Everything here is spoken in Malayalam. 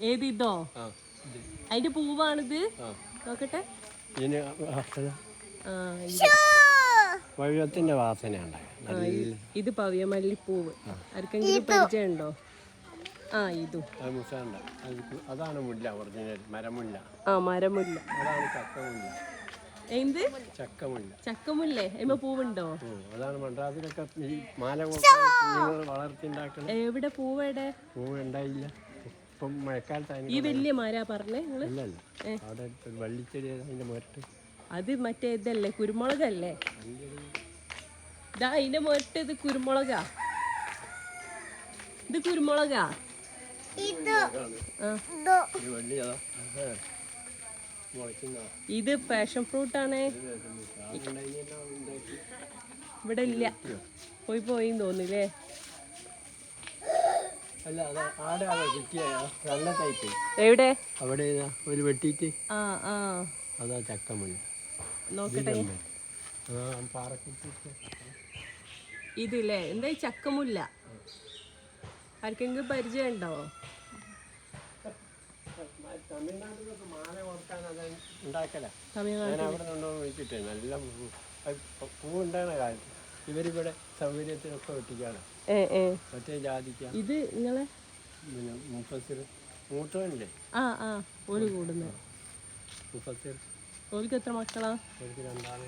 ഏത് ഇതോ? അതിന്റെ പൂവാണിത്. നോക്കട്ടെ. പവിഴത്തിന്റെ വാസനയുണ്ട്. ഇത് പവിയമല്ലിപ്പൂവ്. ആർക്കെങ്കിലും പരിചയമുണ്ടോ? ഇതും അതാണ് മുല്ല, ഒറിജിനൽ മരമുല്ല. മരമുല്ല. അതാണ് ചക്കമുല്ല. എന്ത് ചക്കമുല്ല? ചക്കമുല്ലേ? അതിന് പൂവുണ്ടോ? അതാണ് മദ്രാസിലൊക്കെ ഈ മാല വളർത്തിണ്ടാക്കുന്നത്. എവിടെ പൂവേടെ? പൂവ് ഉണ്ടായില്ല. ഇപ്പം മഴക്കാലത്ത് ഈ വലിയ മരാ പറഞ്ഞേ? ഇല്ലല്ല, അവിടെ വള്ളിച്ചെടി അതിന്റെ മുരട്ട്. അത് മറ്റേ ഇതല്ലേ, കുരുമുളകല്ലേ? ഇതാ അതിന്റെ മുരട്ട്. ഇത് കുരുമുളകാ. ഇത് കുരുമുളകാ. ഇത് പാഷൻ ഫ്രൂട്ട് ആണ്. ഇവിടെ ഇല്ല, പോയി തോന്നില്ലേ? എവിടെ? അവിടെ ഒരു വെട്ടിട്ട്. അതാ ചക്കമുല്ല. നോക്കട്ടെ. ഇതില്ലേ എന്താ ചക്കമുല്ല? ആർക്കെങ്കിലും പരിചയം ഉണ്ടോ? തമിഴ്നാട്ടിലൊക്കെ മാല കൊടുക്കാൻ ഉണ്ടാക്കല. നല്ല പൂവുണ്ടാകുന്ന കാലത്ത് ഇവരിവിടെ സൗകര്യത്തിനൊക്കെ വെട്ടിക്കാണ്. മറ്റേ ജാതിക്ക. ഇത് നിങ്ങളെ മുഫസിർ മൂത്തവനില്ലേ? ഓല് കൂടുന്നു. മുഫസിർ. ഓൽക്ക് എത്ര മക്കളാ? ഓൽക്ക് 2